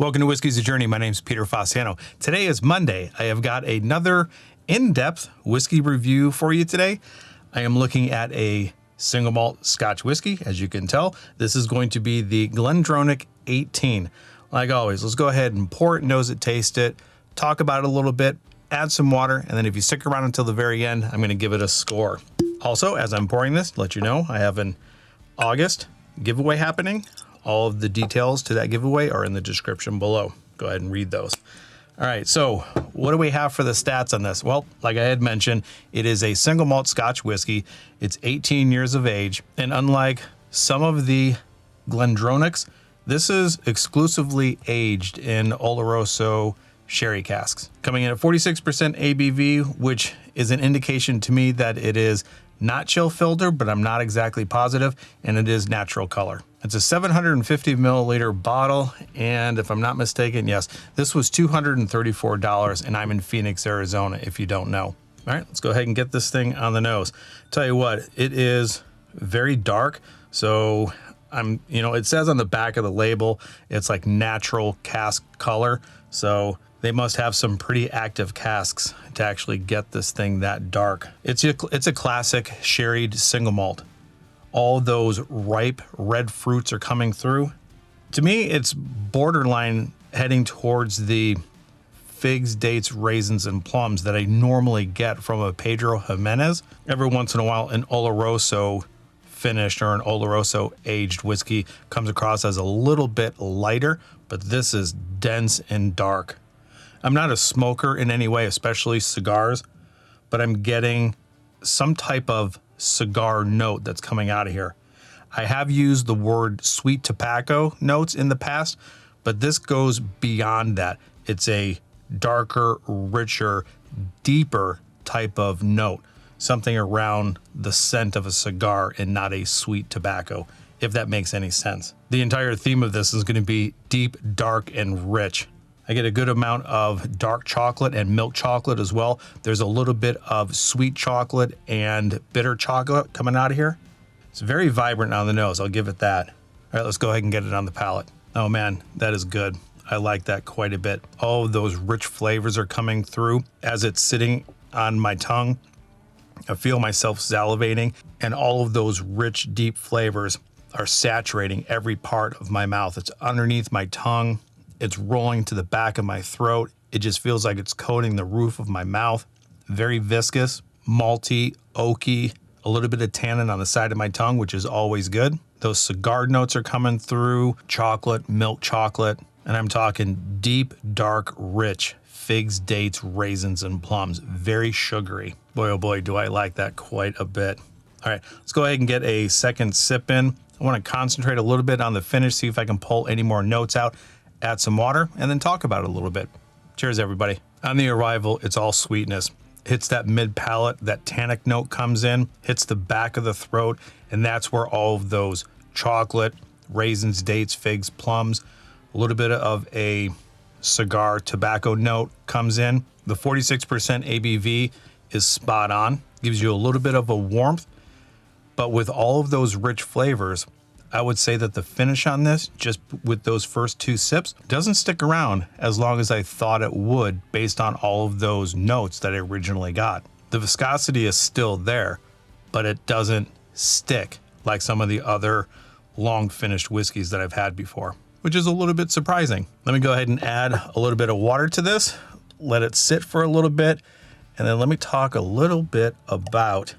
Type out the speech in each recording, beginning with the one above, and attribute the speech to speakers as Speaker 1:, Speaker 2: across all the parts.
Speaker 1: Welcome to Whiskey's a Journey. My name is Peter Fossiano. Today is Monday. I have got another in-depth whiskey review for you today. I am looking at a single malt Scotch whiskey. As you can tell, this is going to be the GlenDronach 18. Like always, let's go ahead and pour it, nose it, taste it, talk about it a little bit, add some water, and then if you stick around until the very end, I'm going to give it a score. Also, as I'm pouring this, let you know I have an August giveaway happening. All of the details to that giveaway are in the description below. Go ahead and read those. All right, so what do we have for the stats on this? Well, like I had mentioned, it is a single malt Scotch whiskey. It's 18 years of age, and unlike some of the GlenDronachs, this is exclusively aged in Oloroso sherry casks. Coming in at 46% ABV, which is an indication to me that it is not chill filter, but I'm not exactly positive, and it is natural color. It's a 750 milliliter bottle, and if I'm not mistaken, yes, this was $234, and I'm in Phoenix, Arizona, if you don't know. All right, let's go ahead and get this thing on the nose. Tell you what, it is very dark, so it says on the back of the label, it's like natural cask color, so they must have some pretty active casks to actually get this thing that dark. It's a classic sherried single malt. All those ripe red fruits are coming through. To me, it's borderline heading towards the figs, dates, raisins, and plums that I normally get from a Pedro Jimenez. Every once in a while, an Oloroso finished or an Oloroso aged whiskey comes across as a little bit lighter, but this is dense and dark. I'm not a smoker in any way, especially cigars, but I'm getting some type of cigar note that's coming out of here. I have used the word sweet tobacco notes in the past, but this goes beyond that. It's a darker, richer, deeper type of note, something around the scent of a cigar and not a sweet tobacco, if that makes any sense. The entire theme of this is going to be deep, dark, and rich. I get a good amount of dark chocolate and milk chocolate as well. There's a little bit of sweet chocolate and bitter chocolate coming out of here. It's very vibrant on the nose, I'll give it that. All right, let's go ahead and get it on the palate. Oh man, that is good. I like that quite a bit. All of those rich flavors are coming through as it's sitting on my tongue. I feel myself salivating, and all of those rich, deep flavors are saturating every part of my mouth. It's underneath my tongue. It's rolling to the back of my throat. It just feels like it's coating the roof of my mouth. Very viscous, malty, oaky, a little bit of tannin on the side of my tongue, which is always good. Those cigar notes are coming through, chocolate, milk chocolate, and I'm talking deep, dark, rich figs, dates, raisins, and plums. Very sugary. Boy, oh boy, do I like that quite a bit. All right, let's go ahead and get a second sip in. I want to concentrate a little bit on the finish, see if I can pull any more notes out. Add some water, and then talk about it a little bit. Cheers, everybody. On the arrival, it's all sweetness. Hits that mid palate, that tannic note comes in, hits the back of the throat, and that's where all of those chocolate, raisins, dates, figs, plums, a little bit of a cigar tobacco note comes in. The 46% ABV is spot on, gives you a little bit of a warmth, but with all of those rich flavors, I would say that the finish on this, just with those first two sips, doesn't stick around as long as I thought it would based on all of those notes that I originally got. The viscosity is still there, but it doesn't stick like some of the other long finished whiskeys that I've had before, which is a little bit surprising. Let me go ahead and add a little bit of water to this, let it sit for a little bit, and then let me talk a little bit about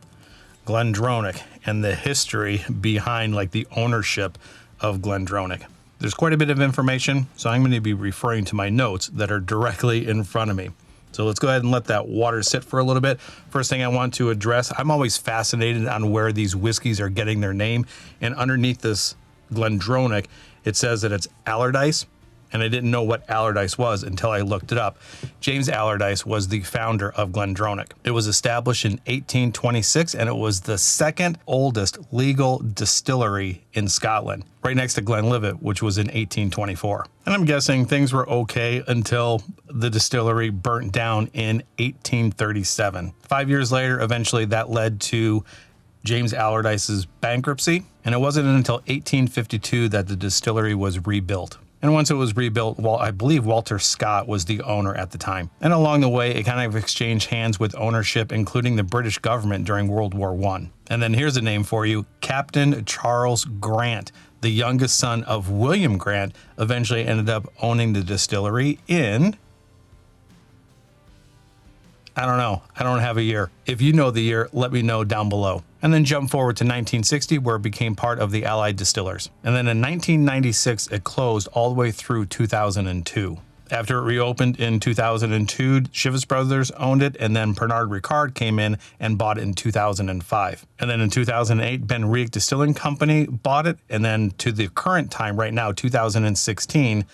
Speaker 1: GlenDronach and the history behind like the ownership of GlenDronach. There's quite a bit of information, so I'm going to be referring to my notes that are directly in front of me. So let's go ahead and let that water sit for a little bit. First thing I want to address, I'm always fascinated on where these whiskeys are getting their name, and underneath this GlenDronach, it says that it's Allardyce, and I didn't know what Allardyce was until I looked it up. James Allardyce was the founder of GlenDronach. It was established in 1826, and it was the second oldest legal distillery in Scotland, right next to Glenlivet, which was in 1824. And I'm guessing things were okay until the distillery burnt down in 1837. 5 years later, eventually that led to James Allardyce's bankruptcy, and it wasn't until 1852 that the distillery was rebuilt. And once it was rebuilt, well, I believe Walter Scott was the owner at the time. And along the way, it kind of exchanged hands with ownership, including the British government during World War I. And then here's a name for you, Captain Charles Grant, the youngest son of William Grant, eventually ended up owning the distillery in... I don't know. I don't have a year. If you know the year, let me know down below. And then jump forward to 1960, where it became part of the Allied Distillers. And then in 1996, it closed all the way through 2002. After it reopened in 2002, Chivas Brothers owned it, and then Pernod Ricard came in and bought it in 2005. And then in 2008, Ben Riach Distilling Company bought it, and then to the current time right now, 2016,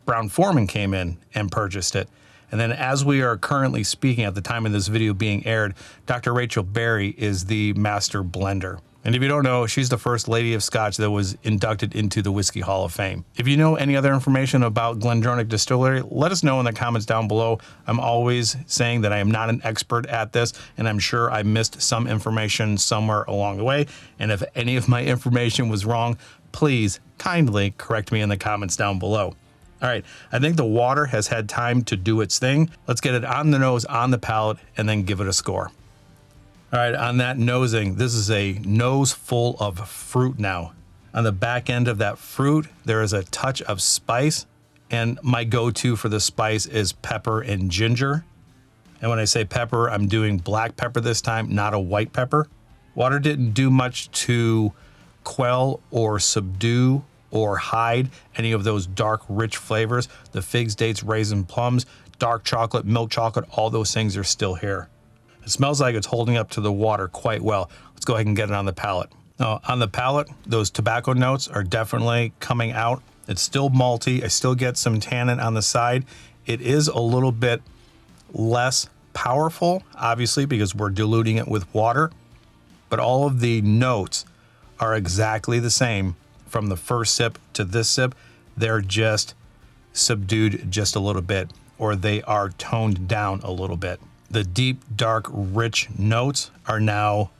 Speaker 1: Brown-Forman came in and purchased it. And then as we are currently speaking at the time of this video being aired, Dr. Rachel Berry is the master blender. And if you don't know, she's the first lady of Scotch that was inducted into the Whiskey Hall of Fame. If you know any other information about GlenDronach Distillery, let us know in the comments down below. I'm always saying that I am not an expert at this, and I'm sure I missed some information somewhere along the way. And if any of my information was wrong, please kindly correct me in the comments down below. All right, I think the water has had time to do its thing. Let's get it on the nose, on the palate, and then give it a score. All right, on that nosing, this is a nose full of fruit now. On the back end of that fruit, there is a touch of spice, and my go-to for the spice is pepper and ginger. And when I say pepper, I'm doing black pepper this time, not a white pepper. Water didn't do much to quell or subdue or hide any of those dark, rich flavors. The figs, dates, raisins, plums, dark chocolate, milk chocolate, all those things are still here. It smells like it's holding up to the water quite well. Let's go ahead and get it on the palate. Now, on the palate, those tobacco notes are definitely coming out. It's still malty. I still get some tannin on the side. It is a little bit less powerful, obviously, because we're diluting it with water, but all of the notes are exactly the same from the first sip to this sip. They're just subdued just a little bit, or they are toned down a little bit. The deep, dark, rich notes are now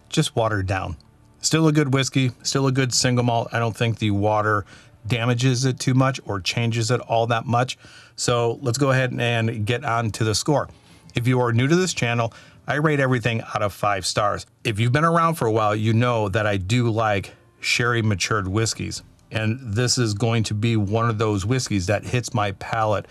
Speaker 1: just watered down. Still a good whiskey, still a good single malt. I don't think the water damages it too much or changes it all that much. So let's go ahead and get on to the score. If you are new to this channel, I rate everything out of 5 stars. If you've been around for a while, you know that I do like sherry matured whiskeys. And this is going to be one of those whiskeys that hits my palate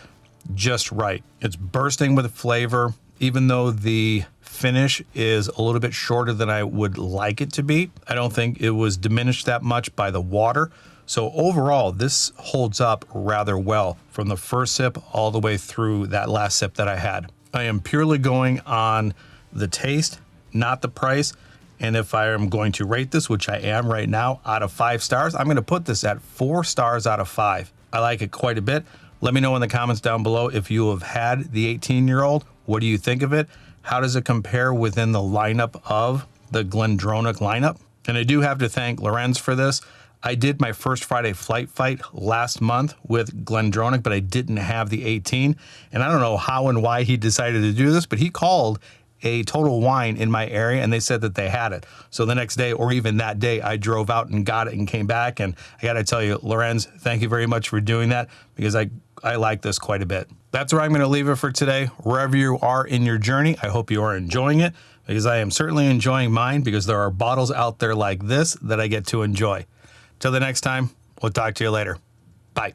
Speaker 1: just right. It's bursting with flavor, even though the finish is a little bit shorter than I would like it to be. I don't think it was diminished that much by the water. So overall, this holds up rather well from the first sip all the way through that last sip that I had. I am purely going on the taste, not the price. And if I am going to rate this, which I am right now, out of 5 stars, I'm going to put this at 4 stars out of 5. I like it quite a bit. Let me know in the comments down below if you have had the 18-year-old. What do you think of it? How does it compare within the lineup of the GlenDronach lineup? And I do have to thank Lorenz for this. I did my first Friday flight fight last month with GlenDronach, but I didn't have the 18. And I don't know how and why he decided to do this, but he called a Total Wine in my area and they said that they had it. So the next day, or even that day, I drove out and got it and came back. And I got to tell you, Lorenz, thank you very much for doing that, because I like this quite a bit. That's where I'm going to leave it for today. Wherever you are in your journey, I hope you are enjoying it, because I am certainly enjoying mine, because there are bottles out there like this that I get to enjoy. Till the next time, we'll talk to you later. Bye.